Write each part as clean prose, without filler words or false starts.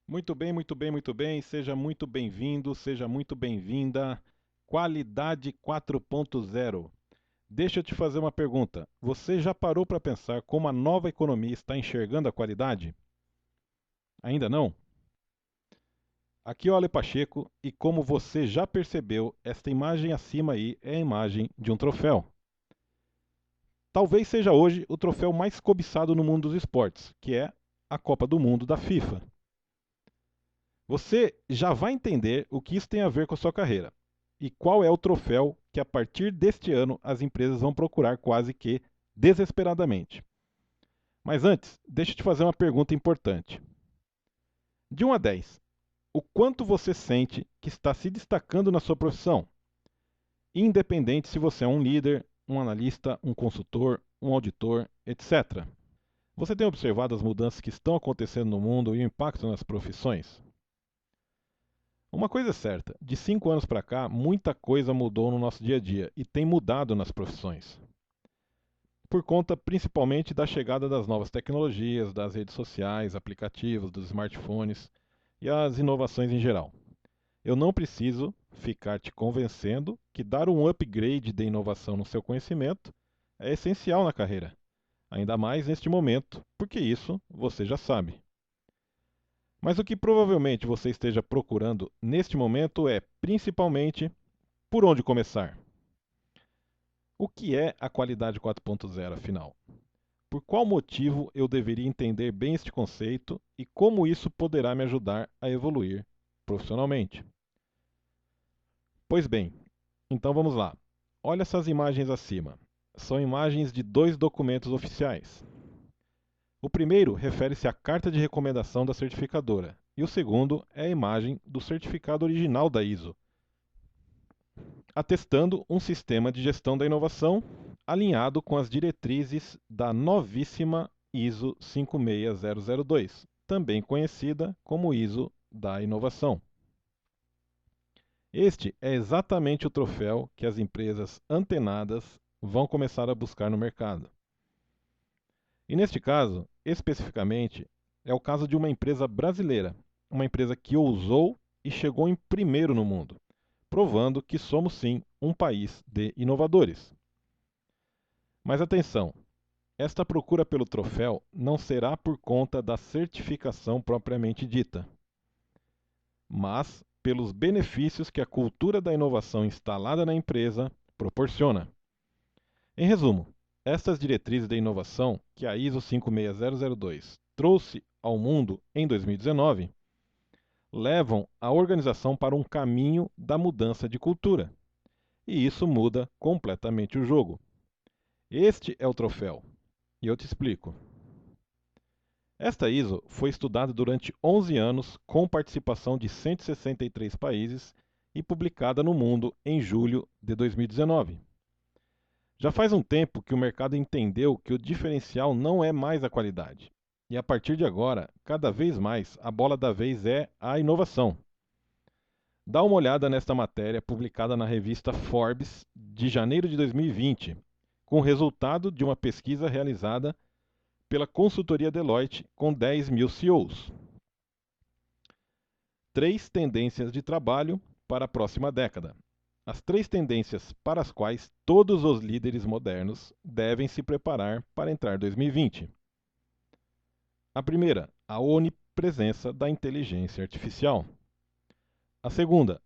Muito bem, muito bem, muito bem. Seja muito bem-vindo, seja muito bem-vinda. Qualidade 4.0. Deixa eu te fazer uma pergunta. Você já parou para pensar como a nova economia está enxergando a qualidade? Ainda não? Aqui é o Ale Pacheco e como você já percebeu, esta imagem acima aí é a imagem de um troféu. Talvez seja hoje o troféu mais cobiçado no mundo dos esportes, que é a Copa do Mundo da FIFA. Você já vai entender o que isso tem a ver com a sua carreira e qual é o troféu que a partir deste ano as empresas vão procurar quase que desesperadamente. Mas antes, deixa eu te fazer uma pergunta importante. De 1 a 10, o quanto você sente que está se destacando na sua profissão? Independente se você é um líder, um analista, um consultor, um auditor, etc. Você tem observado as mudanças que estão acontecendo no mundo e o impacto nas profissões? Uma coisa é certa, de 5 anos para cá, muita coisa mudou no nosso dia a dia e tem mudado nas profissões. Por conta principalmente da chegada das novas tecnologias, das redes sociais, aplicativos, dos smartphones e as inovações em geral. Eu não preciso ficar te convencendo que dar um upgrade de inovação no seu conhecimento é essencial na carreira, ainda mais neste momento, porque isso você já sabe. Mas o que provavelmente você esteja procurando neste momento é, principalmente, por onde começar. O que é a qualidade 4.0, afinal? Por qual motivo eu deveria entender bem este conceito e como isso poderá me ajudar a evoluir profissionalmente? Pois bem, então vamos lá. Olha essas imagens acima. São imagens de 2 documentos oficiais. O primeiro refere-se à carta de recomendação da certificadora, e o segundo é a imagem do certificado original da ISO, atestando um sistema de gestão da inovação alinhado com as diretrizes da novíssima ISO 56002, também conhecida como ISO da inovação. Este é exatamente o troféu que as empresas antenadas vão começar a buscar no mercado. E neste caso, especificamente, é o caso de uma empresa brasileira, uma empresa que ousou e chegou em primeiro no mundo, provando que somos sim um país de inovadores. Mas atenção, esta procura pelo troféu não será por conta da certificação propriamente dita, mas pelos benefícios que a cultura da inovação instalada na empresa proporciona. Em resumo, estas diretrizes de inovação que a ISO 56002 trouxe ao mundo em 2019 levam a organização para um caminho da mudança de cultura. E isso muda completamente o jogo. Este é o troféu. E eu te explico. Esta ISO foi estudada durante 11 anos com participação de 163 países e publicada no mundo em julho de 2019. Já faz um tempo que o mercado entendeu que o diferencial não é mais a qualidade. E a partir de agora, cada vez mais, a bola da vez é a inovação. Dá uma olhada nesta matéria publicada na revista Forbes de janeiro de 2020, com o resultado de uma pesquisa realizada pela consultoria Deloitte com 10 mil CEOs. 3 tendências de trabalho para a próxima década. As 3 tendências para as quais todos os líderes modernos devem se preparar para entrar 2020. A primeira, a onipresença da inteligência artificial. A segunda,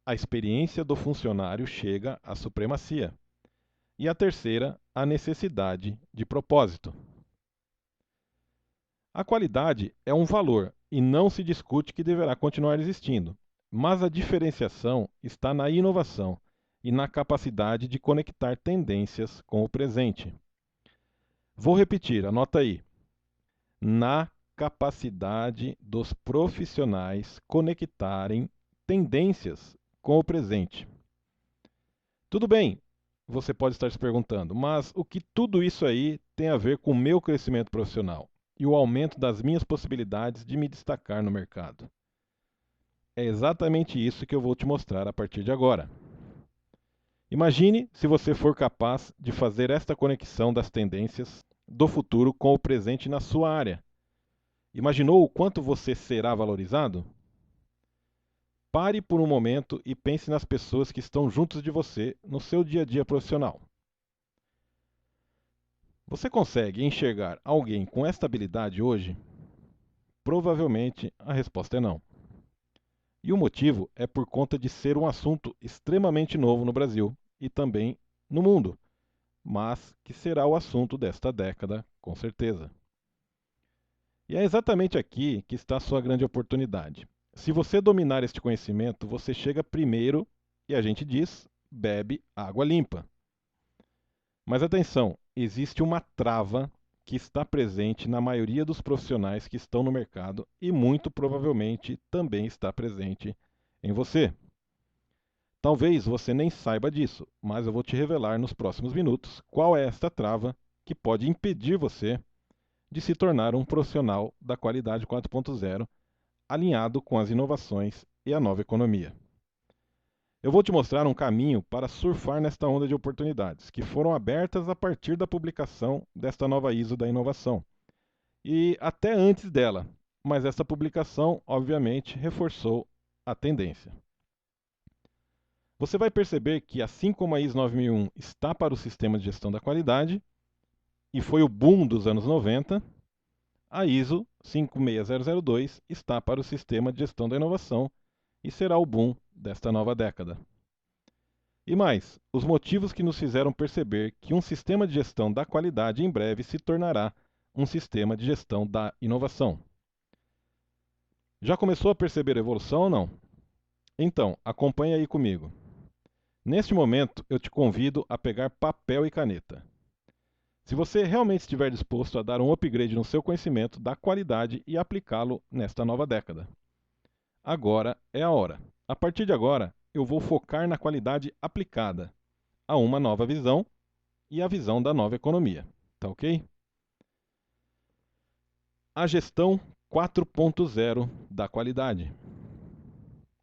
a experiência do funcionário chega à supremacia. E a terceira, a necessidade de propósito. A qualidade é um valor e não se discute que deverá continuar existindo, mas a diferenciação está na inovação e na capacidade de conectar tendências com o presente. Vou repetir, anota aí. Na capacidade dos profissionais conectarem tendências com o presente. Tudo bem, você pode estar se perguntando, mas o que tudo isso aí tem a ver com o meu crescimento profissional e o aumento das minhas possibilidades de me destacar no mercado? É exatamente isso que eu vou te mostrar a partir de agora. Imagine se você for capaz de fazer esta conexão das tendências do futuro com o presente na sua área. Imaginou o quanto você será valorizado? Pare por um momento e pense nas pessoas que estão juntos de você no seu dia a dia profissional. Você consegue enxergar alguém com esta habilidade hoje? Provavelmente a resposta é não. E o motivo é por conta de ser um assunto extremamente novo no Brasil e também no mundo, mas que será o assunto desta década, com certeza. E é exatamente aqui que está a sua grande oportunidade. Se você dominar este conhecimento, você chega primeiro e a gente diz, bebe água limpa. Mas atenção, existe uma trava que está presente na maioria dos profissionais que estão no mercado e muito provavelmente também está presente em você. Talvez você nem saiba disso, mas eu vou te revelar nos próximos minutos qual é esta trava que pode impedir você de se tornar um profissional da qualidade 4.0 alinhado com as inovações e a nova economia. Eu vou te mostrar um caminho para surfar nesta onda de oportunidades, que foram abertas a partir da publicação desta nova ISO da inovação, e até antes dela, mas esta publicação, obviamente, reforçou a tendência. Você vai perceber que, assim como a ISO 9001 está para o sistema de gestão da qualidade, e foi o boom dos anos 90, a ISO 56002 está para o sistema de gestão da inovação e será o boom desta nova década. E mais, os motivos que nos fizeram perceber que um sistema de gestão da qualidade em breve se tornará um sistema de gestão da inovação. Já começou a perceber a evolução ou não? Então, acompanhe aí comigo. Neste momento, eu te convido a pegar papel e caneta. Se você realmente estiver disposto a dar um upgrade no seu conhecimento da qualidade e aplicá-lo nesta nova década. Agora é a hora. A partir de agora, eu vou focar na qualidade aplicada a uma nova visão e a visão da nova economia. Tá ok? A gestão 4.0 da qualidade.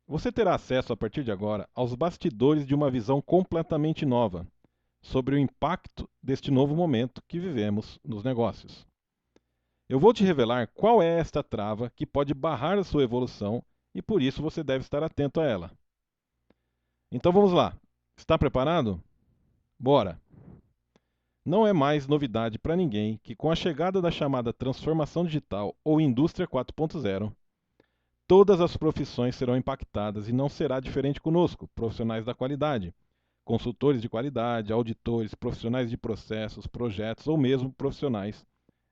Você terá acesso a partir de agora aos bastidores de uma visão completamente nova sobre o impacto deste novo momento que vivemos nos negócios. Eu vou te revelar qual é esta trava que pode barrar a sua evolução e por isso você deve estar atento a ela. Então vamos lá. Está preparado? Bora! Não é mais novidade para ninguém que, com a chegada da chamada transformação digital ou indústria 4.0, todas as profissões serão impactadas e não será diferente conosco, profissionais da qualidade, consultores de qualidade, auditores, profissionais de processos, projetos ou mesmo profissionais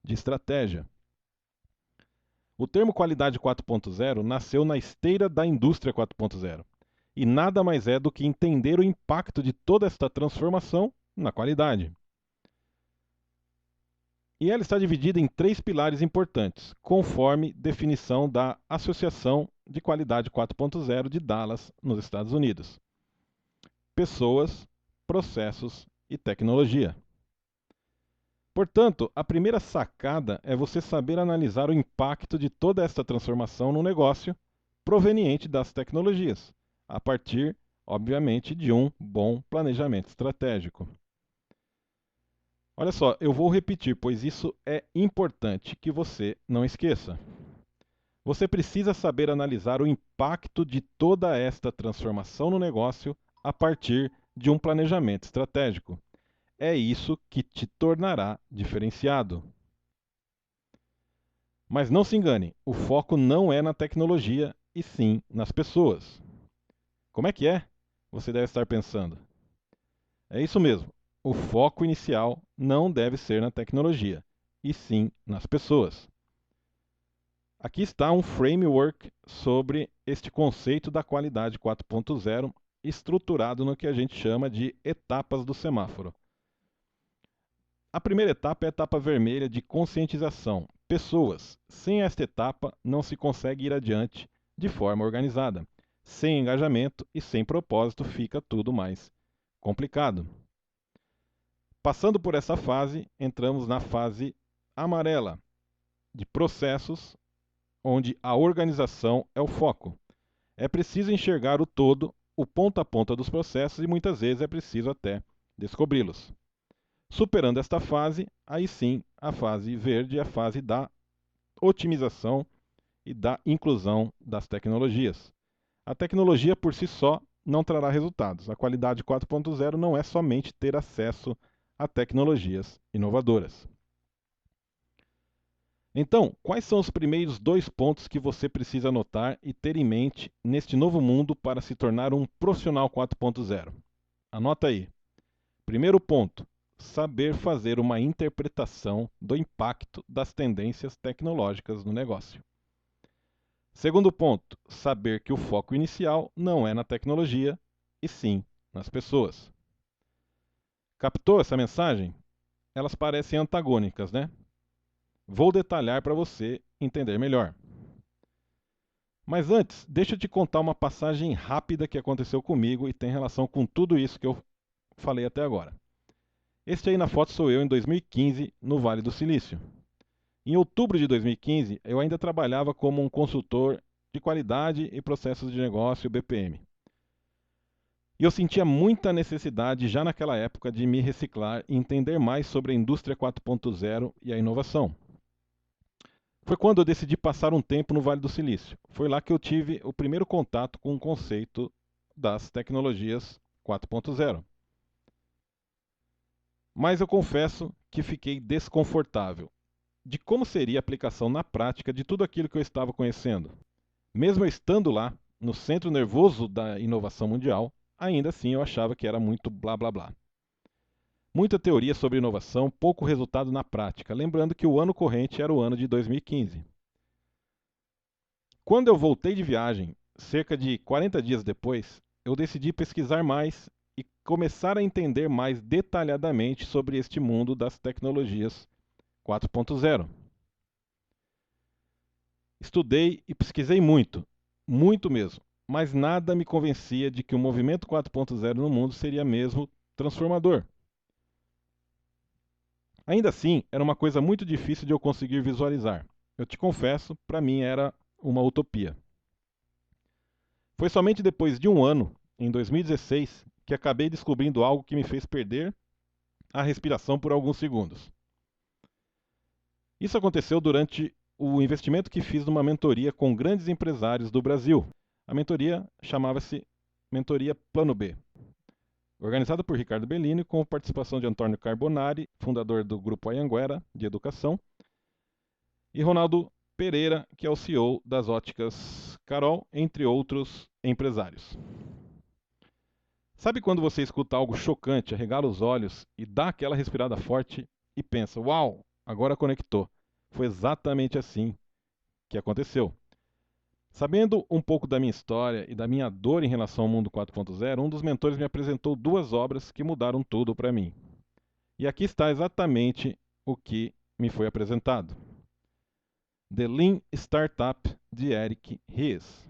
de estratégia. O termo qualidade 4.0 nasceu na esteira da indústria 4.0 e nada mais é do que entender o impacto de toda esta transformação na qualidade. E ela está dividida em três pilares importantes, conforme definição da Associação de Qualidade 4.0 de Dallas, nos Estados Unidos: pessoas, processos e tecnologia. Portanto, a primeira sacada é você saber analisar o impacto de toda esta transformação no negócio proveniente das tecnologias, a partir, obviamente, de um bom planejamento estratégico. Olha só, eu vou repetir, pois isso é importante que você não esqueça. Você precisa saber analisar o impacto de toda esta transformação no negócio a partir de um planejamento estratégico. É isso que te tornará diferenciado. Mas não se engane, o foco não é na tecnologia e sim nas pessoas. Como é que é? Você deve estar pensando. É isso mesmo. O foco inicial não deve ser na tecnologia, e sim nas pessoas. Aqui está um framework sobre este conceito da qualidade 4.0, estruturado no que a gente chama de etapas do semáforo. A primeira etapa é a etapa vermelha de conscientização. Pessoas. Sem esta etapa, não se consegue ir adiante de forma organizada. Sem engajamento e sem propósito, fica tudo mais complicado. Passando por essa fase, entramos na fase amarela, de processos, onde a organização é o foco. É preciso enxergar o todo o ponta a ponta dos processos e muitas vezes é preciso até descobri-los. Superando esta fase, aí sim, a fase verde é a fase da otimização e da inclusão das tecnologias. A tecnologia por si só não trará resultados. A qualidade 4.0 não é somente ter acesso a tecnologias inovadoras. Então, quais são os primeiros 2 pontos que você precisa anotar e ter em mente neste novo mundo para se tornar um profissional 4.0? Anota aí. Primeiro ponto: saber fazer uma interpretação do impacto das tendências tecnológicas no negócio. Segundo ponto: saber que o foco inicial não é na tecnologia, e sim nas pessoas. Captou essa mensagem? Elas parecem antagônicas, né? Vou detalhar para você entender melhor. Mas antes, deixa eu te contar uma passagem rápida que aconteceu comigo e tem relação com tudo isso que eu falei até agora. Este aí na foto sou eu em 2015, no Vale do Silício. Em outubro de 2015, eu ainda trabalhava como um consultor de qualidade e processos de negócio BPM. E eu sentia muita necessidade já naquela época de me reciclar e entender mais sobre a indústria 4.0 e a inovação. Foi quando eu decidi passar um tempo no Vale do Silício. Foi lá que eu tive o primeiro contato com o conceito das tecnologias 4.0. Mas eu confesso que fiquei desconfortável de como seria a aplicação na prática de tudo aquilo que eu estava conhecendo. Mesmo eu estando lá, no centro nervoso da inovação mundial, ainda assim eu achava que era muito blá blá blá. Muita teoria sobre inovação, pouco resultado na prática, lembrando que o ano corrente era o ano de 2015. Quando eu voltei de viagem, cerca de 40 dias depois, eu decidi pesquisar mais e começar a entender mais detalhadamente sobre este mundo das tecnologias 4.0. Estudei e pesquisei muito, muito mesmo, mas nada me convencia de que o movimento 4.0 no mundo seria mesmo transformador. Ainda assim, era uma coisa muito difícil de eu conseguir visualizar. Eu te confesso, para mim era uma utopia. Foi somente depois de um ano, em 2016, que acabei descobrindo algo que me fez perder a respiração por alguns segundos. Isso aconteceu durante o investimento que fiz numa mentoria com grandes empresários do Brasil. A mentoria chamava-se Mentoria Plano B, organizada por Ricardo Bellini, com participação de Antônio Carbonari, fundador do Grupo Anhanguera de Educação, e Ronaldo Pereira, que é o CEO das óticas Carol, entre outros empresários. Sabe quando você escuta algo chocante, arregala os olhos e dá aquela respirada forte e pensa: uau, agora conectou. Foi exatamente assim que aconteceu. Sabendo um pouco da minha história e da minha dor em relação ao mundo 4.0, um dos mentores me apresentou 2 obras que mudaram tudo para mim. E aqui está exatamente o que me foi apresentado. The Lean Startup, de Eric Ries.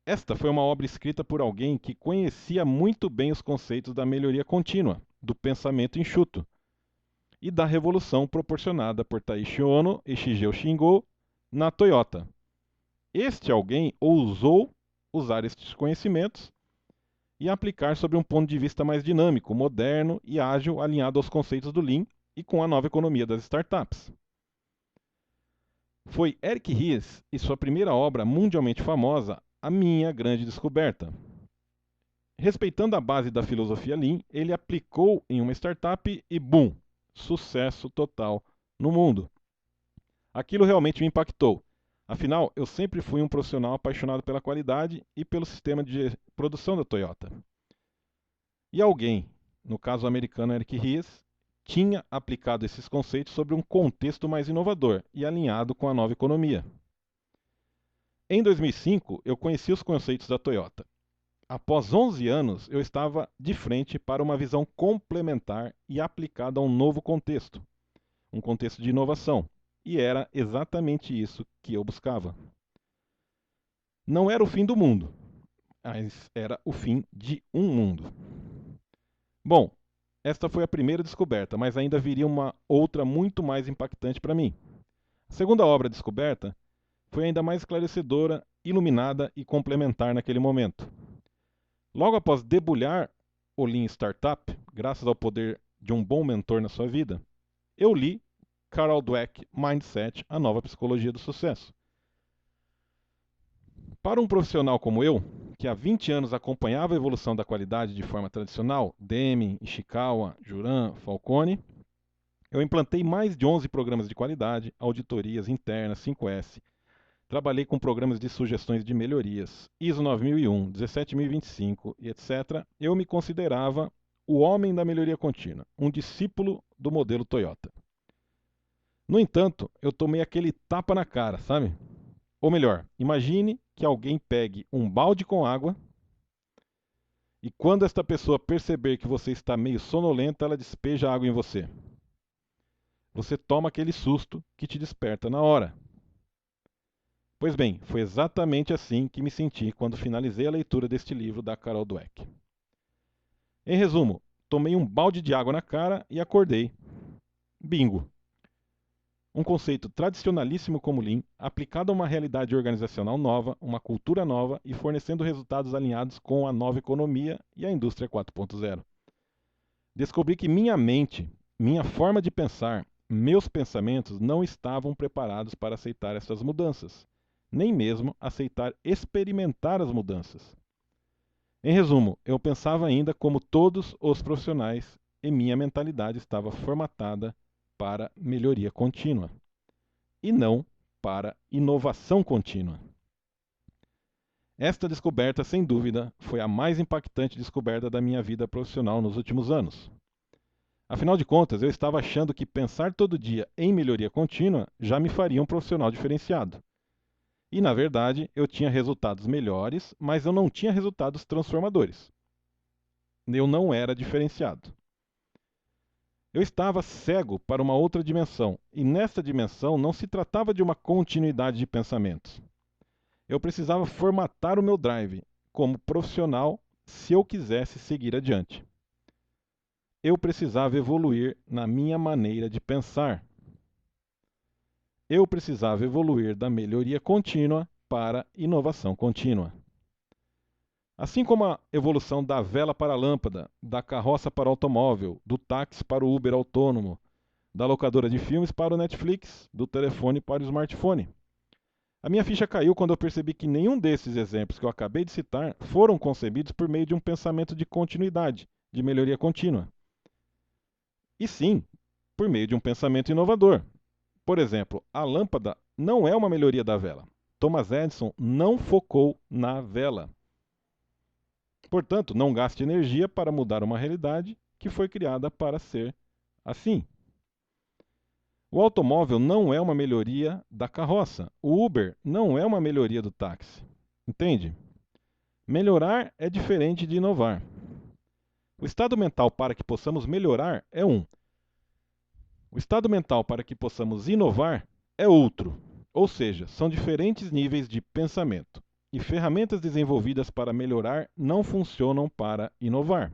Esta foi uma obra escrita por alguém que conhecia muito bem os conceitos da melhoria contínua, do pensamento enxuto e da revolução proporcionada por Taiichi Ohno e Shigeo Shingo na Toyota. Este alguém ousou usar estes conhecimentos e aplicar sob um ponto de vista mais dinâmico, moderno e ágil, alinhado aos conceitos do Lean e com a nova economia das startups. Foi Eric Ries e sua primeira obra mundialmente famosa, A Minha Grande Descoberta. Respeitando a base da filosofia Lean, ele aplicou em uma startup e boom, sucesso total no mundo. Aquilo realmente me impactou. Afinal, eu sempre fui um profissional apaixonado pela qualidade e pelo sistema de produção da Toyota. E alguém, no caso o americano Eric Ries, tinha aplicado esses conceitos sobre um contexto mais inovador e alinhado com a nova economia. Em 2005, eu conheci os conceitos da Toyota. Após 11 anos, eu estava de frente para uma visão complementar e aplicada a um novo contexto, um contexto de inovação, e era exatamente isso que eu buscava. Não era o fim do mundo, mas era o fim de um mundo. Bom, esta foi a primeira descoberta, mas ainda viria uma outra muito mais impactante para mim. A segunda obra descoberta foi ainda mais esclarecedora iluminada e complementar naquele momento. Logo após debulhar o Lean Startup, graças ao poder de um bom mentor na sua vida, eu li Carol Dweck, Mindset, a nova psicologia do sucesso. Para um profissional como eu, que há 20 anos acompanhava a evolução da qualidade de forma tradicional, Deming, Ishikawa, Juran, Falcone, eu implantei mais de 11 programas de qualidade, auditorias internas, 5S. Trabalhei com programas de sugestões de melhorias, ISO 9001, 17025 e etc. Eu me considerava o homem da melhoria contínua, um discípulo do modelo Toyota. No entanto, eu tomei aquele tapa na cara, sabe? Ou melhor, imagine que alguém pegue um balde com água e quando esta pessoa perceber que você está meio sonolento, ela despeja água em você. Você toma aquele susto que te desperta na hora. Pois bem, foi exatamente assim que me senti quando finalizei a leitura deste livro da Carol Dweck. Em resumo, tomei um balde de água na cara e acordei. Bingo! Um conceito tradicionalíssimo como Lean, aplicado a uma realidade organizacional nova, uma cultura nova e fornecendo resultados alinhados com a nova economia e a indústria 4.0. Descobri que minha mente, minha forma de pensar, meus pensamentos não estavam preparados para aceitar essas mudanças, nem mesmo aceitar experimentar as mudanças. Em resumo, eu pensava ainda como todos os profissionais e minha mentalidade estava formatada para melhoria contínua e não para inovação contínua. Esta descoberta, sem dúvida, foi a mais impactante descoberta da minha vida profissional nos últimos anos. Afinal de contas, eu estava achando que pensar todo dia em melhoria contínua já me faria um profissional diferenciado. E, na verdade, eu tinha resultados melhores, mas eu não tinha resultados transformadores. Eu não era diferenciado. Eu estava cego para uma outra dimensão, e nessa dimensão não se tratava de uma continuidade de pensamentos. Eu precisava formatar o meu drive como profissional se eu quisesse seguir adiante. Eu precisava evoluir na minha maneira de pensar. Eu precisava evoluir da melhoria contínua para inovação contínua. Assim como a evolução da vela para a lâmpada, da carroça para o automóvel, do táxi para o Uber autônomo, da locadora de filmes para o Netflix, do telefone para o smartphone. A minha ficha caiu quando eu percebi que nenhum desses exemplos que eu acabei de citar foram concebidos por meio de um pensamento de continuidade, de melhoria contínua. E sim, por meio de um pensamento inovador. Por exemplo, a lâmpada não é uma melhoria da vela. Thomas Edison não focou na vela. Portanto, não gaste energia para mudar uma realidade que foi criada para ser assim. O automóvel não é uma melhoria da carroça. O Uber não é uma melhoria do táxi. Entende? Melhorar é diferente de inovar. O estado mental para que possamos melhorar é um. O estado mental para que possamos inovar é outro. Ou seja, são diferentes níveis de pensamento. E ferramentas desenvolvidas para melhorar não funcionam para inovar.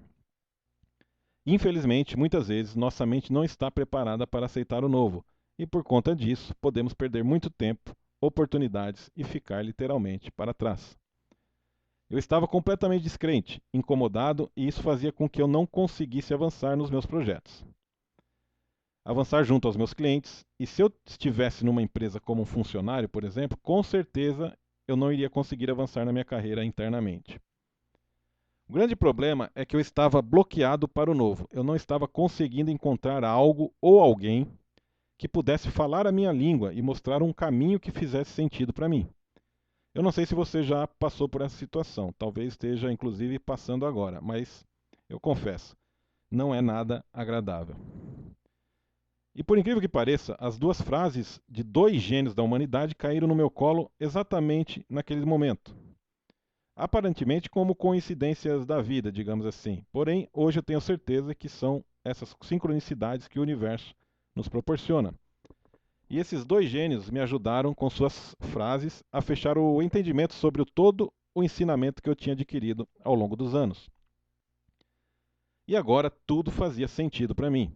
Infelizmente, muitas vezes, nossa mente não está preparada para aceitar o novo, e por conta disso, podemos perder muito tempo, oportunidades e ficar literalmente para trás. Eu estava completamente descrente, incomodado, e isso fazia com que eu não conseguisse avançar nos meus projetos. Avançar junto aos meus clientes, e se eu estivesse numa empresa como um funcionário, por exemplo, com certeza eu não iria conseguir avançar na minha carreira internamente. O grande problema é que eu estava bloqueado para o novo. Eu não estava conseguindo encontrar algo ou alguém que pudesse falar a minha língua e mostrar um caminho que fizesse sentido para mim. Eu não sei se você já passou por essa situação, talvez esteja inclusive passando agora, mas eu confesso, não é nada agradável. E por incrível que pareça, as duas frases de dois gênios da humanidade caíram no meu colo exatamente naquele momento. Aparentemente como coincidências da vida, digamos assim. Porém, hoje eu tenho certeza que são essas sincronicidades que o universo nos proporciona. E esses dois gênios me ajudaram com suas frases a fechar o entendimento sobre todo o ensinamento que eu tinha adquirido ao longo dos anos. E agora tudo fazia sentido para mim.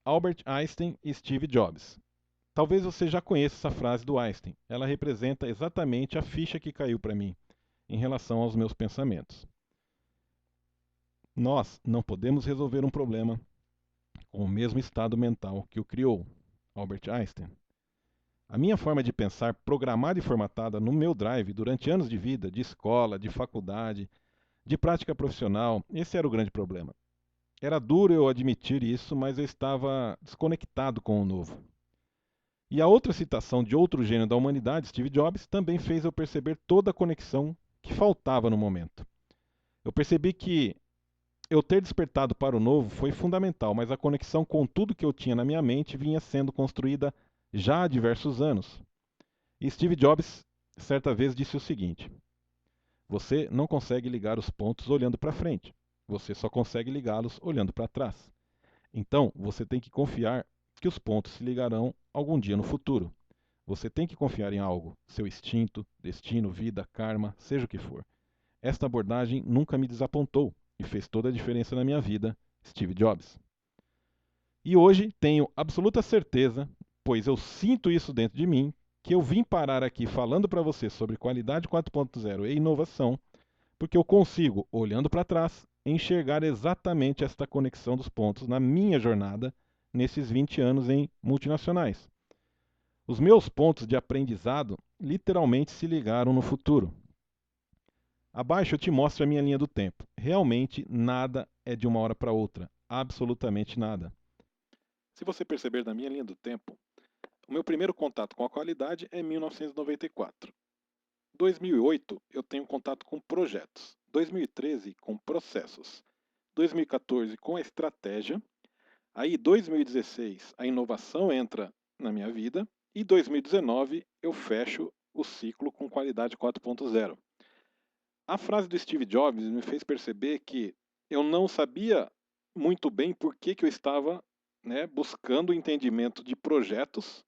Albert Einstein e Steve Jobs. Talvez você já conheça essa frase do Einstein. Ela representa exatamente a ficha que caiu para mim em relação aos meus pensamentos. Nós não podemos resolver um problema com o mesmo estado mental que o criou, Albert Einstein. A minha forma de pensar, programada e formatada no meu drive durante anos de vida, de escola, de faculdade, de prática profissional, esse era o grande problema. Era duro eu admitir isso, mas eu estava desconectado com o novo. E a outra citação de outro gênio da humanidade, Steve Jobs, também fez eu perceber toda a conexão que faltava no momento. Eu percebi que eu ter despertado para o novo foi fundamental, mas a conexão com tudo que eu tinha na minha mente vinha sendo construída já há diversos anos. E Steve Jobs certa vez disse o seguinte: você não consegue ligar os pontos olhando para frente, você só consegue ligá-los olhando para trás. Então, você tem que confiar que os pontos se ligarão algum dia no futuro. Você tem que confiar em algo, seu instinto, destino, vida, karma, seja o que for. Esta abordagem nunca me desapontou e fez toda a diferença na minha vida, Steve Jobs. E hoje tenho absoluta certeza, pois eu sinto isso dentro de mim, que eu vim parar aqui falando para você sobre qualidade 4.0 e inovação, porque eu consigo, olhando para trás, enxergar exatamente esta conexão dos pontos na minha jornada nesses 20 anos em multinacionais. Os meus pontos de aprendizado literalmente se ligaram no futuro. Abaixo eu te mostro a minha linha do tempo. Realmente nada é de uma hora para outra. Absolutamente nada. Se você perceber na minha linha do tempo, o meu primeiro contato com a qualidade é em 1994. 2008 eu tenho contato com projetos. 2013 com processos. 2014 com a estratégia. Aí 2016 a inovação entra na minha vida. E 2019 eu fecho o ciclo com qualidade 4.0. A frase do Steve Jobs me fez perceber que eu não sabia muito bem por que eu estava, né, buscando o entendimento de projetos,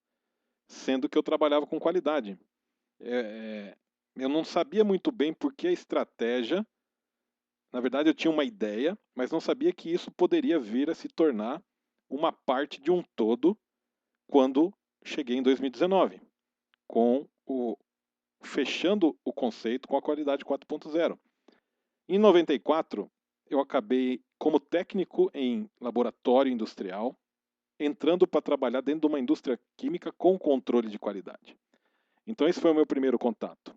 sendo que eu trabalhava com qualidade. Eu não sabia muito bem por que a estratégia. Na verdade, eu tinha uma ideia, mas não sabia que isso poderia vir a se tornar uma parte de um todo quando cheguei em 2019, com o fechando o conceito com a qualidade 4.0. Em 94, eu acabei como técnico em laboratório industrial, entrando para trabalhar dentro de uma indústria química com controle de qualidade. Então esse foi o meu primeiro contato.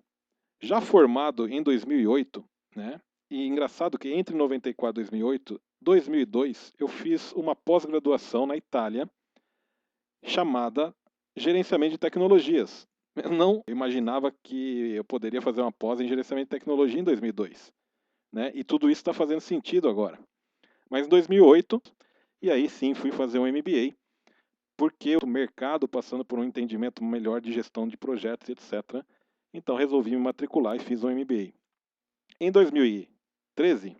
Já formado em 2008, né? E engraçado que entre 94 e 2008, 2002, eu fiz uma pós-graduação na Itália chamada Gerenciamento de Tecnologias. Eu não imaginava que eu poderia fazer uma pós em Gerenciamento de Tecnologia em 2002. Né? E tudo isso está fazendo sentido agora. Mas em 2008, e aí sim fui fazer um MBA, porque o mercado passando por um entendimento melhor de gestão de projetos, etc. Então resolvi me matricular e fiz um MBA. Em 2013,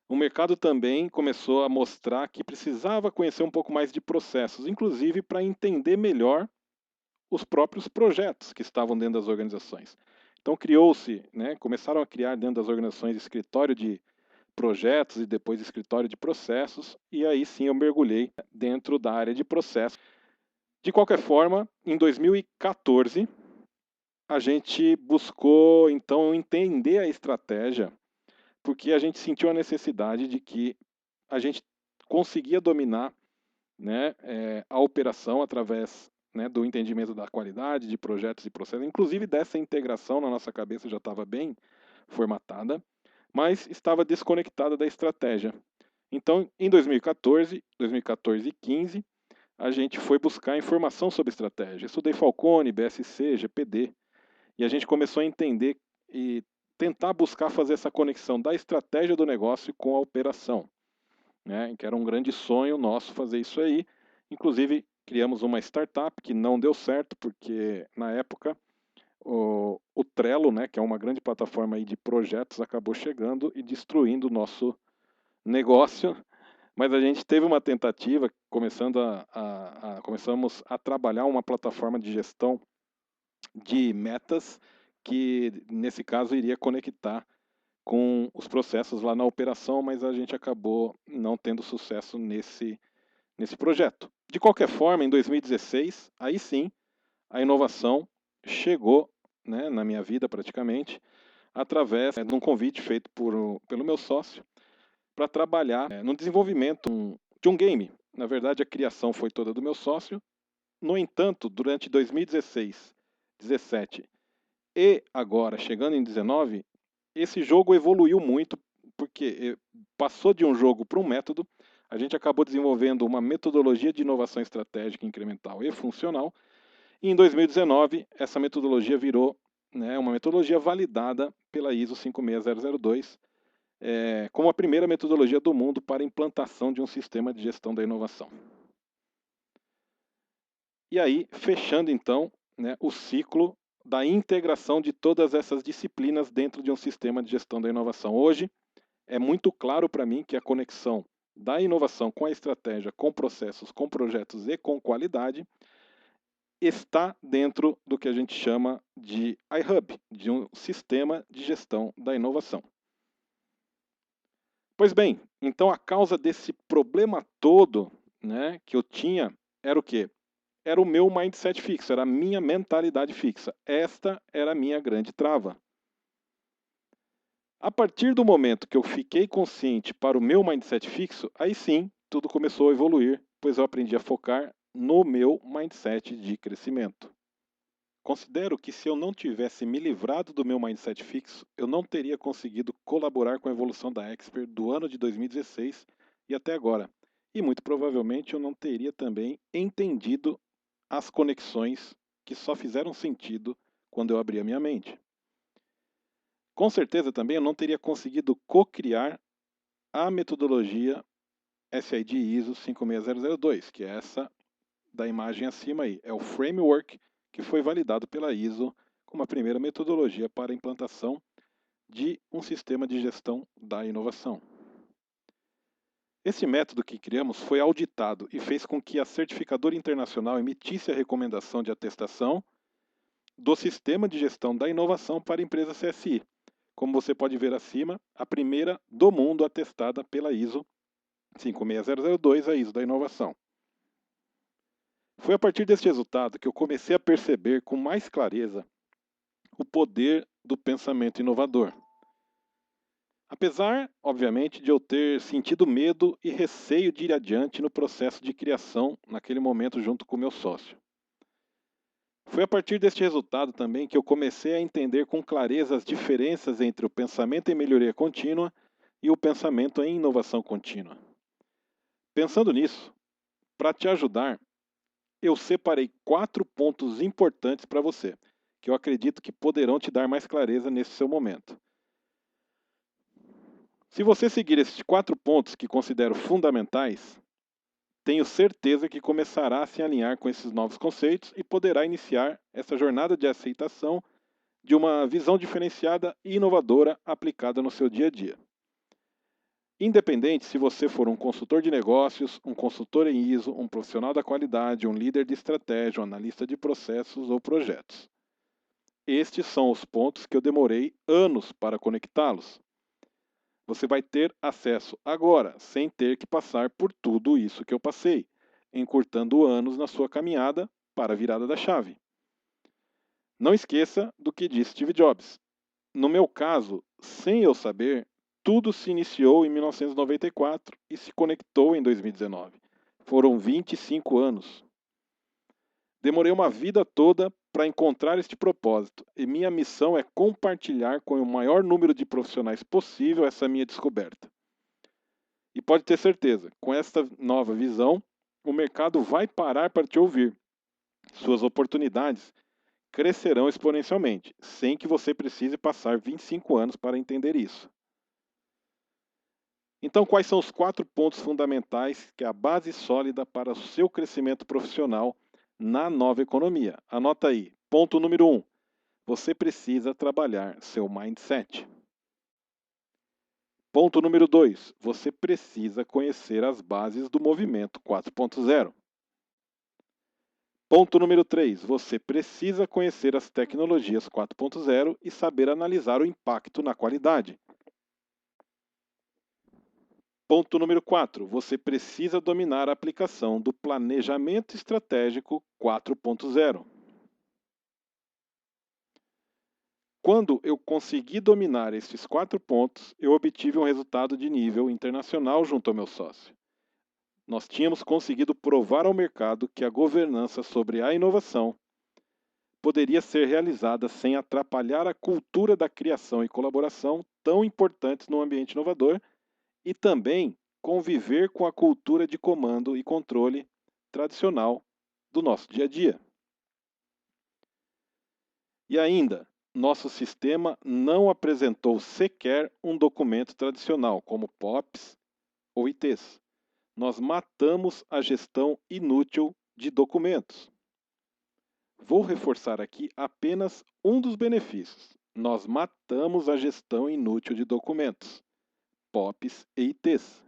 o mercado também começou a mostrar que precisava conhecer um pouco mais de processos, inclusive para entender melhor os próprios projetos que estavam dentro das organizações. Então criou-se, né, começaram a criar dentro das organizações escritório de projetos e depois escritório de processos, e aí sim eu mergulhei dentro da área de processos. De qualquer forma, em 2014, a gente buscou então entender a estratégia, porque a gente sentiu a necessidade de que a gente conseguia dominar, né, a operação através, né, do entendimento da qualidade de projetos e processos, inclusive dessa integração na nossa cabeça já estava bem formatada, mas estava desconectada da estratégia. Então, em 2014 e 15, a gente foi buscar informação sobre estratégia. Estudei Falcone, BSC, GPD, e a gente começou a entender e tentar buscar fazer essa conexão da estratégia do negócio com a operação, né? Que era um grande sonho nosso fazer isso aí. Inclusive, criamos uma startup que não deu certo, porque na época o Trello, né, que é uma grande plataforma aí de projetos, acabou chegando e destruindo o nosso negócio. Mas a gente teve uma tentativa, começamos a trabalhar uma plataforma de gestão de metas, que nesse caso iria conectar com os processos lá na operação, mas a gente acabou não tendo sucesso nesse projeto. De qualquer forma, em 2016, aí sim, a inovação chegou, né, na minha vida praticamente, através de um convite feito pelo meu sócio para trabalhar no desenvolvimento de um game. Na verdade, a criação foi toda do meu sócio. No entanto, durante 2016, 17 e agora chegando em 19, esse jogo evoluiu muito porque passou de um jogo para um método. A gente acabou desenvolvendo uma metodologia de inovação estratégica incremental e funcional. E em 2019, essa metodologia virou, né, uma metodologia validada pela ISO 56002 como a primeira metodologia do mundo para a implantação de um sistema de gestão da inovação. E aí, fechando então, né, o ciclo da integração de todas essas disciplinas dentro de um sistema de gestão da inovação. Hoje, é muito claro para mim que a conexão da inovação com a estratégia, com processos, com projetos e com qualidade está dentro do que a gente chama de iHub, de um sistema de gestão da inovação. Pois bem, então a causa desse problema todo, né, que eu tinha era o quê? Era o meu mindset fixo, era a minha mentalidade fixa. Esta era a minha grande trava. A partir do momento que eu fiquei consciente para o meu mindset fixo, aí sim, tudo começou a evoluir, pois eu aprendi a focar no meu mindset de crescimento. Considero que se eu não tivesse me livrado do meu mindset fixo, eu não teria conseguido colaborar com a evolução da Expert do ano de 2016 e até agora. E muito provavelmente eu não teria também entendido as conexões que só fizeram sentido quando eu abri a minha mente. Com certeza também eu não teria conseguido co-criar a metodologia SID ISO 56002, que é essa da imagem acima aí. É o framework que foi validado pela ISO como a primeira metodologia para a implantação de um sistema de gestão da inovação. Esse método que criamos foi auditado e fez com que a certificadora internacional emitisse a recomendação de atestação do sistema de gestão da inovação para a empresa CSI. Como você pode ver acima, a primeira do mundo atestada pela ISO 56002, a ISO da inovação. Foi a partir deste resultado que eu comecei a perceber com mais clareza o poder do pensamento inovador. Apesar, obviamente, de eu ter sentido medo e receio de ir adiante no processo de criação naquele momento junto com meu sócio. Foi a partir deste resultado também que eu comecei a entender com clareza as diferenças entre o pensamento em melhoria contínua e o pensamento em inovação contínua. Pensando nisso, para te ajudar, eu separei 4 pontos importantes para você, que eu acredito que poderão te dar mais clareza nesse seu momento. Se você seguir esses 4 pontos que considero fundamentais, tenho certeza que começará a se alinhar com esses novos conceitos e poderá iniciar essa jornada de aceitação de uma visão diferenciada e inovadora aplicada no seu dia a dia. Independente se você for um consultor de negócios, um consultor em ISO, um profissional da qualidade, um líder de estratégia, um analista de processos ou projetos. Estes são os pontos que eu demorei anos para conectá-los. Você vai ter acesso agora, sem ter que passar por tudo isso que eu passei, encurtando anos na sua caminhada para a virada da chave. Não esqueça do que disse Steve Jobs. No meu caso, sem eu saber, tudo se iniciou em 1994 e se conectou em 2019. Foram 25 anos. Demorei uma vida toda para encontrar este propósito e minha missão é compartilhar com o maior número de profissionais possível essa minha descoberta. E pode ter certeza, com esta nova visão, o mercado vai parar para te ouvir. Suas oportunidades crescerão exponencialmente, sem que você precise passar 25 anos para entender isso. Então, quais são os 4 pontos fundamentais que é a base sólida para o seu crescimento profissional na nova economia? Anota aí. Ponto número 1. Você precisa trabalhar seu mindset. Ponto número 2. Você precisa conhecer as bases do movimento 4.0. Ponto número 3. Você precisa conhecer as tecnologias 4.0 e saber analisar o impacto na qualidade. Ponto número 4. Você precisa dominar a aplicação do planejamento estratégico 4.0. Quando eu consegui dominar estes 4 pontos, eu obtive um resultado de nível internacional junto ao meu sócio. Nós tínhamos conseguido provar ao mercado que a governança sobre a inovação poderia ser realizada sem atrapalhar a cultura da criação e colaboração tão importantes no ambiente inovador e também conviver com a cultura de comando e controle tradicional do nosso dia a dia. E ainda, nosso sistema não apresentou sequer um documento tradicional, como POPs ou ITs. Nós matamos a gestão inútil de documentos. Vou reforçar aqui apenas um dos benefícios. Nós matamos a gestão inútil de documentos, POPs e ITs.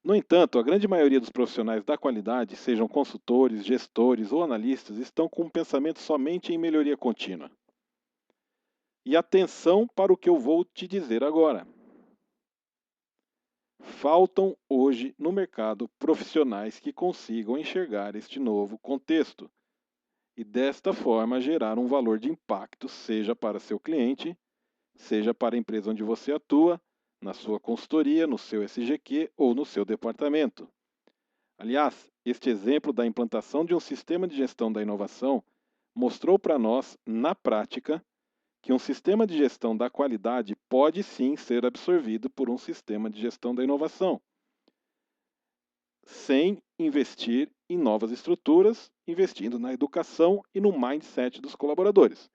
No entanto, a grande maioria dos profissionais da qualidade, sejam consultores, gestores ou analistas, estão com um pensamento somente em melhoria contínua. E atenção para o que eu vou te dizer agora. Faltam hoje no mercado profissionais que consigam enxergar este novo contexto e desta forma gerar um valor de impacto, seja para seu cliente, seja para a empresa onde você atua, na sua consultoria, no seu SGQ ou no seu departamento. Aliás, este exemplo da implantação de um sistema de gestão da inovação mostrou para nós, na prática, que um sistema de gestão da qualidade pode sim ser absorvido por um sistema de gestão da inovação, sem investir em novas estruturas, investindo na educação e no mindset dos colaboradores.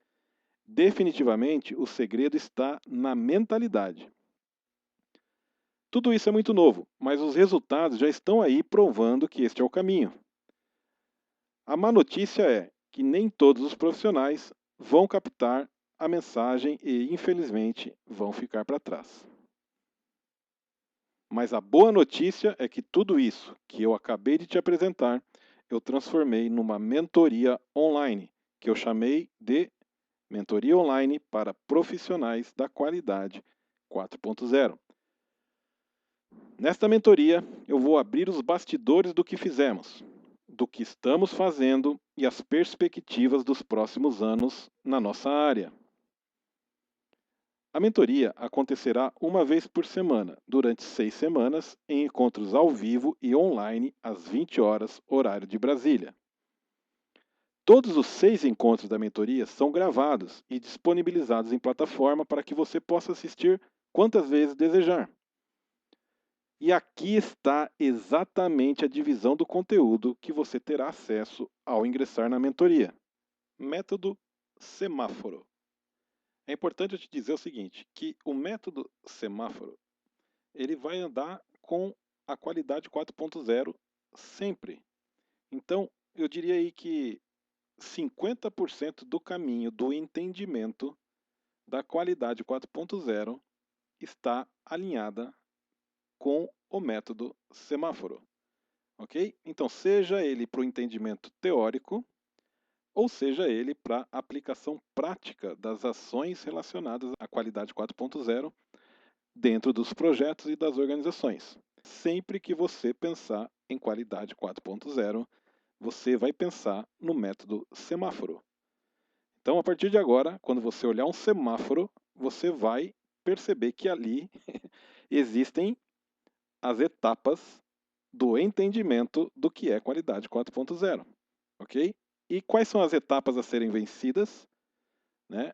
Definitivamente, o segredo está na mentalidade. Tudo isso é muito novo, mas os resultados já estão aí provando que este é o caminho. A má notícia é que nem todos os profissionais vão captar a mensagem e, infelizmente, vão ficar para trás. Mas a boa notícia é que tudo isso que eu acabei de te apresentar, eu transformei numa mentoria online, que eu chamei de Mentoria Online para Profissionais da Qualidade 4.0. Nesta mentoria, eu vou abrir os bastidores do que fizemos, do que estamos fazendo e as perspectivas dos próximos anos na nossa área. A mentoria acontecerá uma vez por semana, durante 6 semanas, em encontros ao vivo e online, às 20 horas, horário de Brasília. Todos os 6 encontros da mentoria são gravados e disponibilizados em plataforma para que você possa assistir quantas vezes desejar. E aqui está exatamente a divisão do conteúdo que você terá acesso ao ingressar na mentoria. Método semáforo. É importante eu te dizer o seguinte, que o método semáforo, ele vai andar com a qualidade 4.0 sempre. Então, eu diria aí que 50% do caminho do entendimento da qualidade 4.0 está alinhada com o método semáforo. Ok? Então, seja ele para o entendimento teórico, ou seja ele para a aplicação prática das ações relacionadas à qualidade 4.0 dentro dos projetos e das organizações. Sempre que você pensar em qualidade 4.0, você vai pensar no método semáforo. Então, a partir de agora, quando você olhar um semáforo, você vai perceber que ali existem as etapas do entendimento do que é qualidade 4.0, ok? E quais são as etapas a serem vencidas? Né?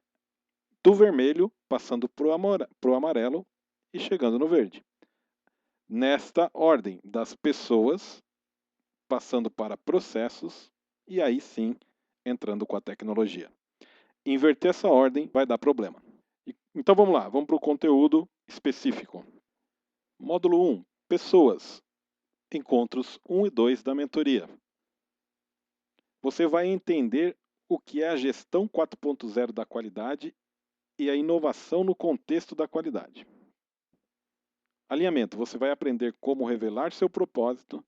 Do vermelho, passando para o amarelo e chegando no verde. Nesta ordem, das pessoas, passando para processos e aí sim, entrando com a tecnologia. Inverter essa ordem vai dar problema. Então vamos lá, vamos para o conteúdo específico. Módulo 1, pessoas. Encontros 1 e 2 da mentoria. Você vai entender o que é a gestão 4.0 da qualidade e a inovação no contexto da qualidade. Alinhamento. Você vai aprender como revelar seu propósito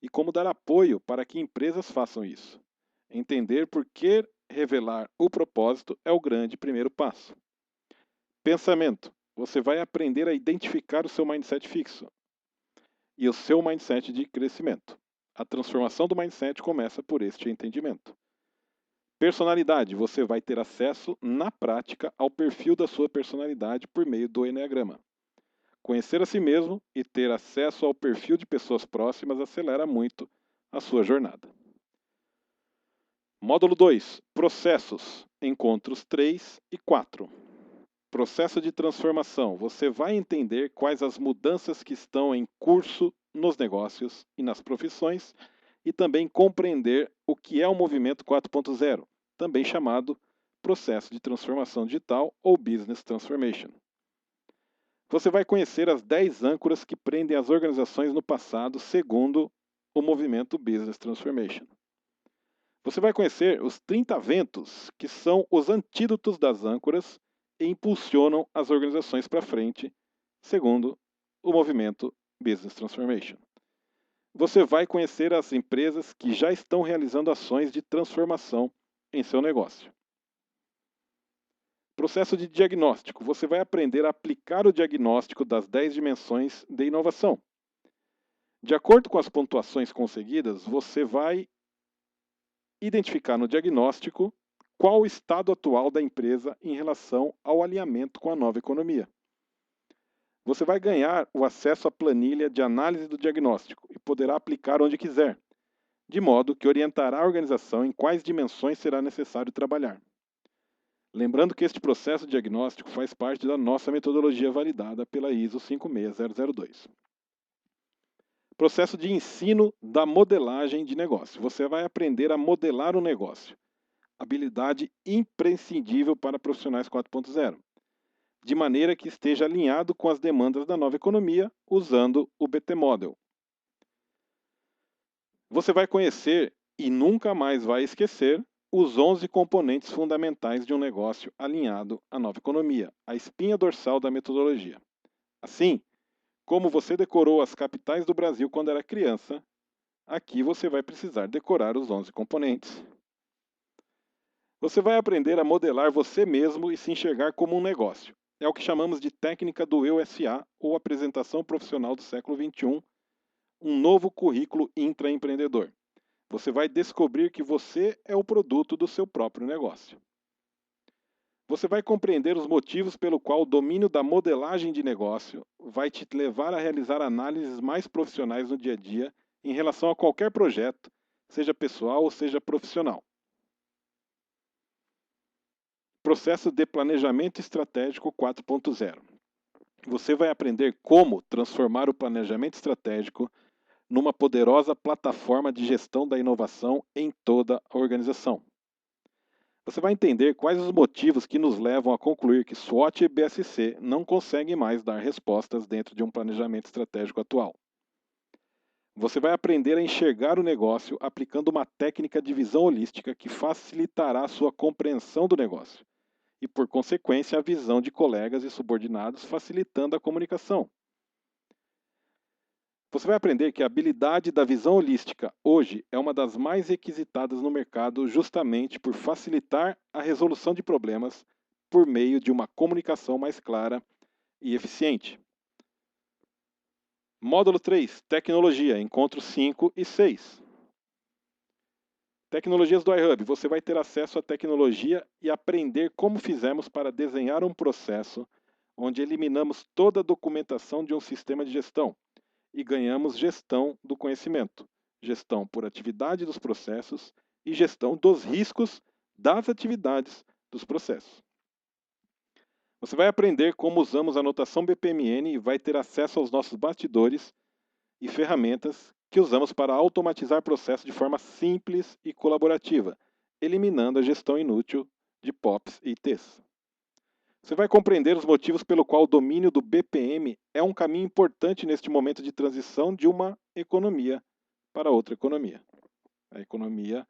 e como dar apoio para que empresas façam isso. Entender por que revelar o propósito é o grande primeiro passo. Pensamento. você vai aprender a identificar o seu mindset fixo e o seu mindset de crescimento. A transformação do mindset começa por este entendimento. Personalidade, você vai ter acesso na prática ao perfil da sua personalidade por meio do Eneagrama. Conhecer a si mesmo e ter acesso ao perfil de pessoas próximas acelera muito a sua jornada. Módulo 2, processos, encontros 3 e 4. Processo de transformação, você vai entender quais as mudanças que estão em curso nos negócios e nas profissões e também compreender o que é o movimento 4.0, também chamado processo de transformação digital ou business transformation. Você vai conhecer as 10 âncoras que prendem as organizações no passado segundo o movimento business transformation. Você vai conhecer os 30 ventos, que são os antídotos das âncoras e impulsionam as organizações para frente, segundo o movimento Business Transformation. Você vai conhecer as empresas que já estão realizando ações de transformação em seu negócio. Processo de diagnóstico. Você vai aprender a aplicar o diagnóstico das 10 dimensões de inovação. De acordo com as pontuações conseguidas, você vai identificar no diagnóstico qual o estado atual da empresa em relação ao alinhamento com a nova economia. Você vai ganhar o acesso à planilha de análise do diagnóstico e poderá aplicar onde quiser, de modo que orientará a organização em quais dimensões será necessário trabalhar. Lembrando que este processo de diagnóstico faz parte da nossa metodologia validada pela ISO 56002. Processo de ensino da modelagem de negócio. Você vai aprender a modelar um negócio. Habilidade imprescindível para profissionais 4.0, de maneira que esteja alinhado com as demandas da nova economia, usando o BT Model. Você vai conhecer e nunca mais vai esquecer os 11 componentes fundamentais de um negócio alinhado à nova economia, a espinha dorsal da metodologia. Assim, como você decorou as capitais do Brasil quando era criança, aqui você vai precisar decorar os 11 componentes. Você vai aprender a modelar você mesmo e se enxergar como um negócio. É o que chamamos de técnica do Eu SA ou apresentação profissional do século XXI, um novo currículo intraempreendedor. Você vai descobrir que você é o produto do seu próprio negócio. Você vai compreender os motivos pelo qual o domínio da modelagem de negócio vai te levar a realizar análises mais profissionais no dia a dia em relação a qualquer projeto, seja pessoal ou seja profissional. Processo de planejamento estratégico 4.0. Você vai aprender como transformar o planejamento estratégico numa poderosa plataforma de gestão da inovação em toda a organização. Você vai entender quais os motivos que nos levam a concluir que SWOT e BSC não conseguem mais dar respostas dentro de um planejamento estratégico atual. Você vai aprender a enxergar o negócio aplicando uma técnica de visão holística que facilitará a sua compreensão do negócio e, por consequência, a visão de colegas e subordinados, facilitando a comunicação. Você vai aprender que a habilidade da visão holística hoje é uma das mais requisitadas no mercado justamente por facilitar a resolução de problemas por meio de uma comunicação mais clara e eficiente. Módulo 3, Tecnologia, encontros 5 e 6. Tecnologias do iHub, você vai ter acesso à tecnologia e aprender como fizemos para desenhar um processo onde eliminamos toda a documentação de um sistema de gestão e ganhamos gestão do conhecimento, gestão por atividade dos processos e gestão dos riscos das atividades dos processos. Você vai aprender como usamos a notação BPMN e vai ter acesso aos nossos bastidores e ferramentas que usamos para automatizar processos de forma simples e colaborativa, eliminando a gestão inútil de POPs e ITs. Você vai compreender os motivos pelo qual o domínio do BPM é um caminho importante neste momento de transição de uma economia para outra economia. A economia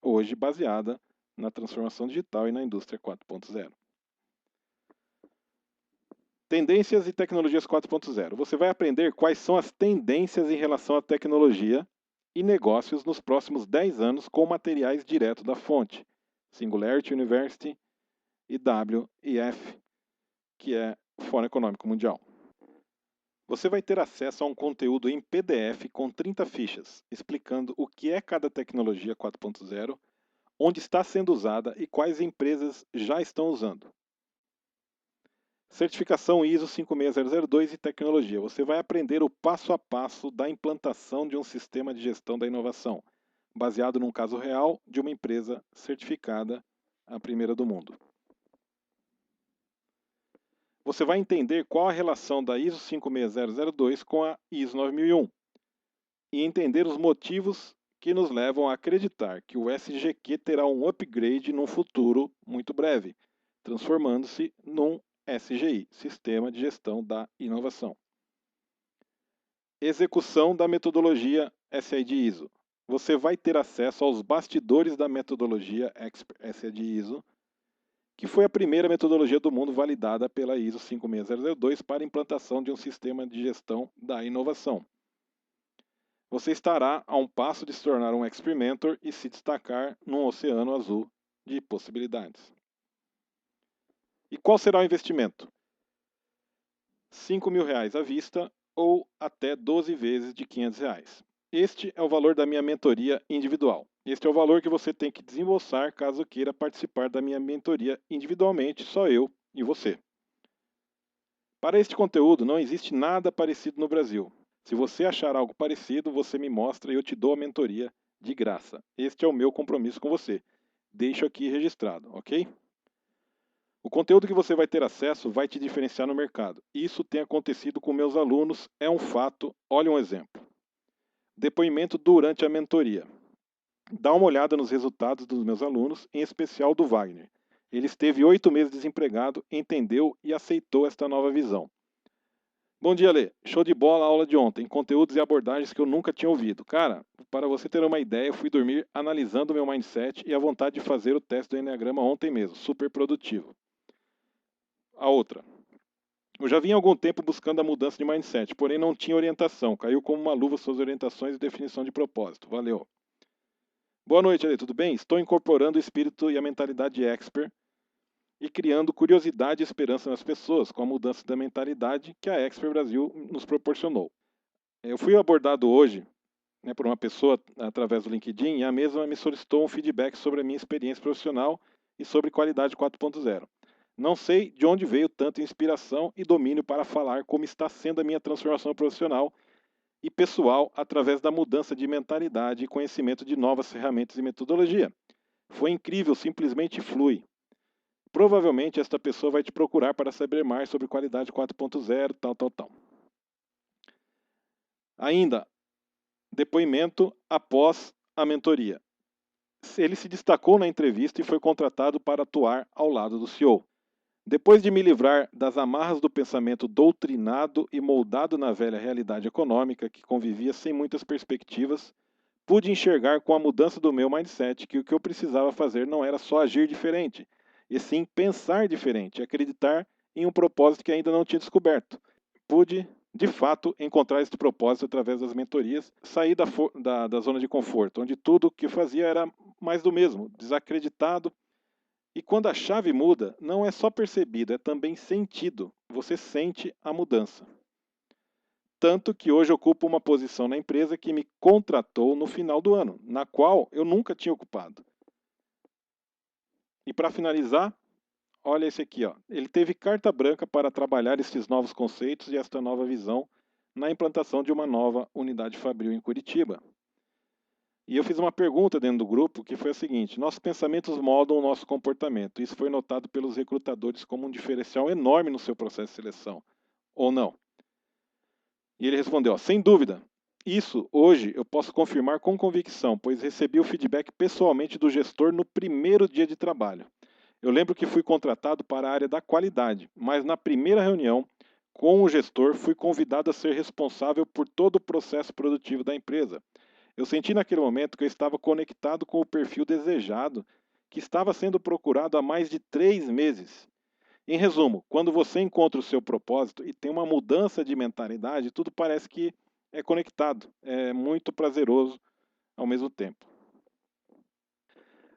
hoje baseada na transformação digital e na indústria 4.0. Tendências e tecnologias 4.0. Você vai aprender quais são as tendências em relação à tecnologia e negócios nos próximos 10 anos com materiais direto da fonte, Singularity University e W e F, que é Fórum Econômico Mundial. Você vai ter acesso a um conteúdo em PDF com 30 fichas, explicando o que é cada tecnologia 4.0, onde está sendo usada e quais empresas já estão usando. Certificação ISO 56002 e tecnologia. Você vai aprender o passo a passo da implantação de um sistema de gestão da inovação, baseado num caso real de uma empresa certificada, a primeira do mundo. Você vai entender qual a relação da ISO 56002 com a ISO 9001 e entender os motivos que nos levam a acreditar que o SGQ terá um upgrade num futuro muito breve, transformando-se num SGI, Sistema de Gestão da Inovação. Execução da metodologia SID ISO. Você vai ter acesso aos bastidores da metodologia SID ISO, que foi a primeira metodologia do mundo validada pela ISO 56002 para a implantação de um sistema de gestão da inovação. Você estará a um passo de se tornar um Experimenter e se destacar num oceano azul de possibilidades. E qual será o investimento? R$5.000 à vista ou até 12 vezes de R$500. Este é o valor da minha mentoria individual. Este é o valor que você tem que desembolsar caso queira participar da minha mentoria individualmente, só eu e você. Para este conteúdo não existe nada parecido no Brasil. Se você achar algo parecido, você me mostra e eu te dou a mentoria de graça. Este é o meu compromisso com você. Deixo aqui registrado, ok? O conteúdo que você vai ter acesso vai te diferenciar no mercado. Isso tem acontecido com meus alunos, é um fato. Olha um exemplo. Depoimento durante a mentoria. Dá uma olhada nos resultados dos meus alunos, em especial do Wagner. Ele esteve 8 meses desempregado, entendeu e aceitou esta nova visão. Bom dia, Lê. Show de bola a aula de ontem. Conteúdos e abordagens que eu nunca tinha ouvido. Cara, para você ter uma ideia, eu fui dormir analisando meu mindset e a vontade de fazer o teste do Enneagrama ontem mesmo. Super produtivo. A outra. Eu já vinha há algum tempo buscando a mudança de mindset, porém não tinha orientação. Caiu como uma luva suas orientações e definição de propósito. Valeu. Boa noite, Ale. Tudo bem? Estou incorporando o espírito e a mentalidade expert e criando curiosidade e esperança nas pessoas com a mudança da mentalidade que a Expert Brasil nos proporcionou. Eu fui abordado hoje, por uma pessoa através do LinkedIn e a mesma me solicitou um feedback sobre a minha experiência profissional e sobre qualidade 4.0. Não sei de onde veio tanta inspiração e domínio para falar como está sendo a minha transformação profissional e pessoal através da mudança de mentalidade e conhecimento de novas ferramentas e metodologia. Foi incrível, simplesmente flui. Provavelmente esta pessoa vai te procurar para saber mais sobre qualidade 4.0, tal. Ainda, depoimento após a mentoria. Ele se destacou na entrevista e foi contratado para atuar ao lado do CEO. Depois de me livrar das amarras do pensamento doutrinado e moldado na velha realidade econômica, que convivia sem muitas perspectivas, pude enxergar com a mudança do meu mindset que o que eu precisava fazer não era só agir diferente, e sim pensar diferente, acreditar em um propósito que ainda não tinha descoberto. Pude, de fato, encontrar esse propósito através das mentorias, sair da zona de conforto, onde tudo o que fazia era mais do mesmo, desacreditado. E quando a chave muda, não é só percebido, é também sentido. Você sente a mudança. Tanto que hoje ocupo uma posição na empresa que me contratou no final do ano, na qual eu nunca tinha ocupado. E para finalizar, olha esse aqui, ó. Ele teve carta branca para trabalhar esses novos conceitos e esta nova visão na implantação de uma nova unidade fabril em Curitiba. E eu fiz uma pergunta dentro do grupo que foi a seguinte: nossos pensamentos moldam o nosso comportamento. Isso foi notado pelos recrutadores como um diferencial enorme no seu processo de seleção, ou não? E ele respondeu, ó, sem dúvida. Isso, hoje, eu posso confirmar com convicção, pois recebi o feedback pessoalmente do gestor no primeiro dia de trabalho. Eu lembro que fui contratado para a área da qualidade, mas na primeira reunião com o gestor fui convidado a ser responsável por todo o processo produtivo da empresa. Eu senti naquele momento que eu estava conectado com o perfil desejado, que estava sendo procurado há mais de 3 meses. Em resumo, quando você encontra o seu propósito e tem uma mudança de mentalidade, tudo parece que é conectado, é muito prazeroso ao mesmo tempo.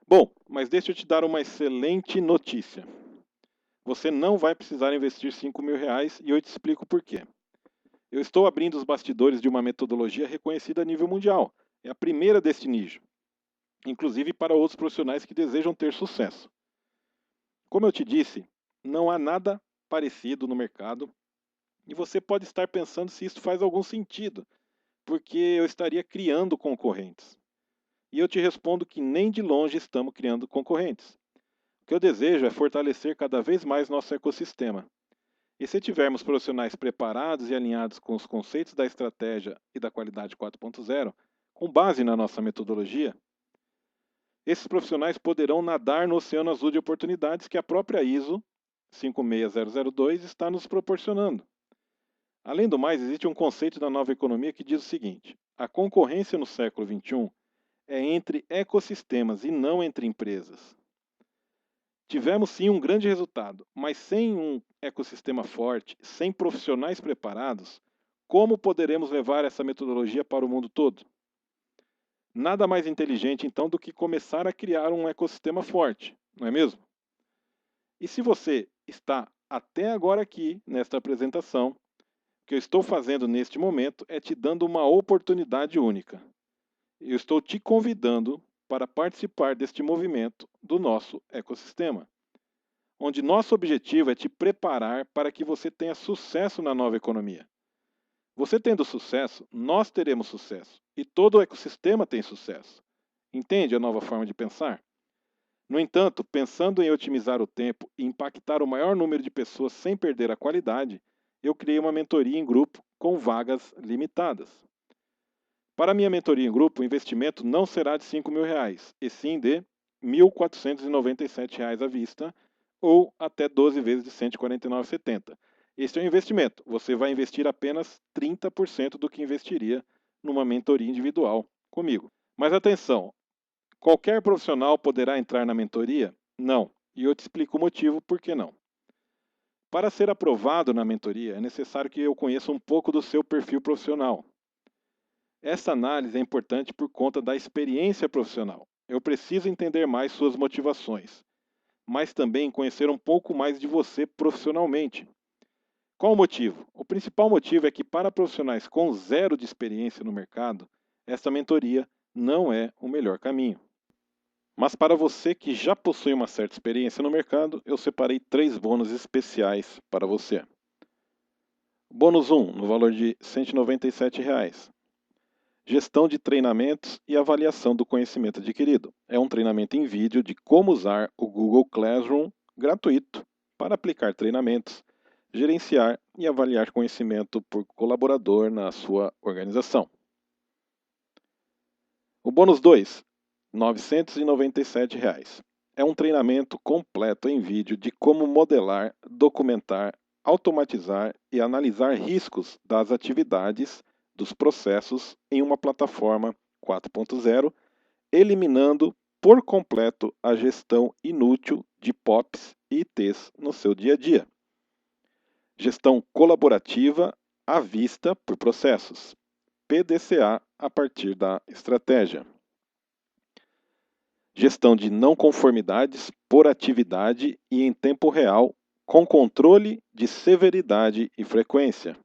Bom, mas deixa eu te dar uma excelente notícia. você não vai precisar investir R$ 5.000 e eu te explico por quê. Eu estou abrindo os bastidores de uma metodologia reconhecida a nível mundial. É a primeira deste nicho, inclusive para outros profissionais que desejam ter sucesso. Como eu te disse, não há nada parecido no mercado e você pode estar pensando se isso faz algum sentido, porque eu estaria criando concorrentes. E eu te respondo que nem de longe estamos criando concorrentes. O que eu desejo é fortalecer cada vez mais nosso ecossistema. E se tivermos profissionais preparados e alinhados com os conceitos da estratégia e da qualidade 4.0, com base na nossa metodologia, esses profissionais poderão nadar no oceano azul de oportunidades que a própria ISO 56002 está nos proporcionando. Além do mais, existe um conceito da nova economia que diz o seguinte: a concorrência no século XXI é entre ecossistemas e não entre empresas. Tivemos sim um grande resultado, mas sem um ecossistema forte, sem profissionais preparados, como poderemos levar essa metodologia para o mundo todo? Nada mais inteligente então do que começar a criar um ecossistema forte, não é mesmo? E se você está até agora aqui nesta apresentação, o que eu estou fazendo neste momento é te dando uma oportunidade única. Eu estou te convidando para participar deste movimento do nosso ecossistema, onde nosso objetivo é te preparar para que você tenha sucesso na nova economia. Você tendo sucesso, nós teremos sucesso e todo o ecossistema tem sucesso. Entende a nova forma de pensar? No entanto, pensando em otimizar o tempo e impactar o maior número de pessoas sem perder a qualidade, eu criei uma mentoria em grupo com vagas limitadas. Para a minha mentoria em grupo, o investimento não será de R$ 5.000, e sim de R$ 1.497 à vista, ou até 12 vezes de R$ 149,70. Este é um investimento. Você vai investir apenas 30% do que investiria numa mentoria individual comigo. Mas atenção, qualquer profissional poderá entrar na mentoria? Não. E eu te explico o motivo por que não. Para ser aprovado na mentoria, é necessário que eu conheça um pouco do seu perfil profissional. Essa análise é importante por conta da experiência profissional. Eu preciso entender mais suas motivações, mas também conhecer um pouco mais de você profissionalmente. Qual o motivo? O principal motivo é que para profissionais com zero de experiência no mercado, essa mentoria não é o melhor caminho. Mas para você que já possui uma certa experiência no mercado, eu separei 3 bônus especiais para você. Bônus 1, no valor de R$ 197. Gestão de treinamentos e avaliação do conhecimento adquirido. É um treinamento em vídeo de como usar o Google Classroom gratuito para aplicar treinamentos, gerenciar e avaliar conhecimento por colaborador na sua organização. O bônus 2, R$ 997. É um treinamento completo em vídeo de como modelar, documentar, automatizar e analisar riscos das atividades dos processos em uma plataforma 4.0, eliminando por completo a gestão inútil de POPs e ITs no seu dia a dia. Gestão colaborativa à vista por processos. PDCA a partir da estratégia. Gestão de não conformidades por atividade e em tempo real, com controle de severidade e frequência.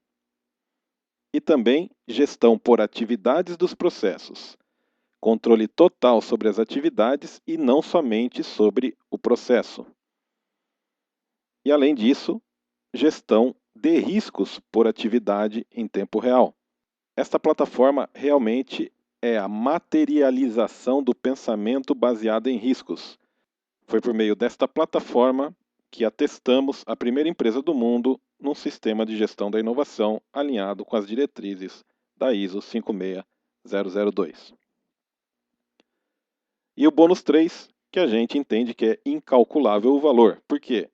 E também gestão por atividades dos processos. Controle total sobre as atividades e não somente sobre o processo. E além disso, gestão de riscos por atividade em tempo real. Esta plataforma realmente é a materialização do pensamento baseado em riscos. Foi por meio desta plataforma que atestamos a primeira empresa do mundo num sistema de gestão da inovação alinhado com as diretrizes da ISO 56002. E o bônus 3, que a gente entende que é incalculável o valor, porque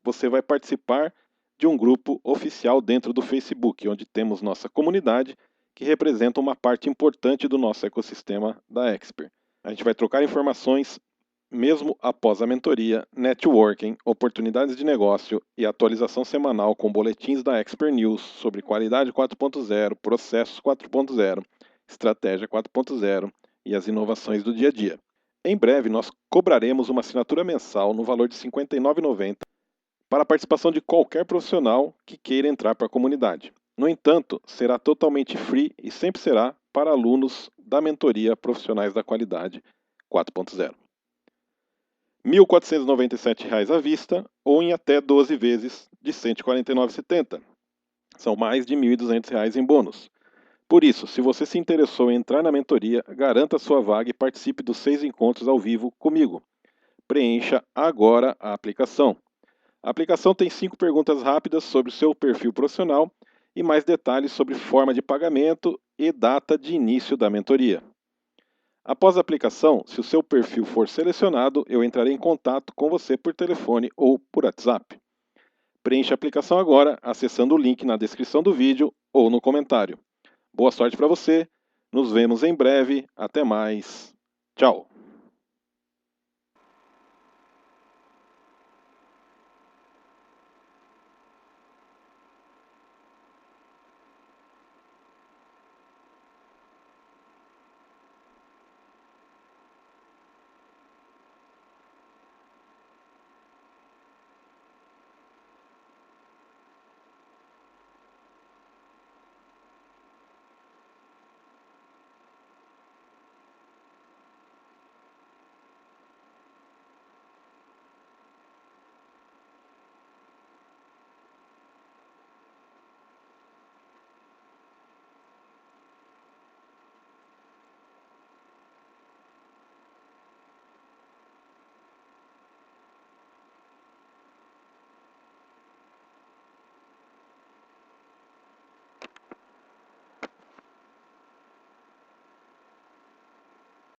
você vai participar de um grupo oficial dentro do Facebook, onde temos nossa comunidade, que representa uma parte importante do nosso ecossistema da Expert. A gente vai trocar informações mesmo após a mentoria, networking, oportunidades de negócio e atualização semanal com boletins da Expert News sobre qualidade 4.0, processos 4.0, estratégia 4.0 e as inovações do dia a dia. Em breve, nós cobraremos uma assinatura mensal no valor de R$ 59,90 para a participação de qualquer profissional que queira entrar para a comunidade. No entanto, será totalmente free e sempre será para alunos da mentoria Profissionais da Qualidade 4.0. R$ 1.497 à vista ou em até 12 vezes de R$ 149,70. São mais de R$ 1.200 em bônus. Por isso, se você se interessou em entrar na mentoria, garanta sua vaga e participe dos 6 encontros ao vivo comigo. Preencha agora a aplicação. A aplicação tem 5 perguntas rápidas sobre o seu perfil profissional e mais detalhes sobre forma de pagamento e data de início da mentoria. Após a aplicação, se o seu perfil for selecionado, eu entrarei em contato com você por telefone ou por WhatsApp. Preencha a aplicação agora, acessando o link na descrição do vídeo ou no comentário. Boa sorte para você, nos vemos em breve, até mais, tchau!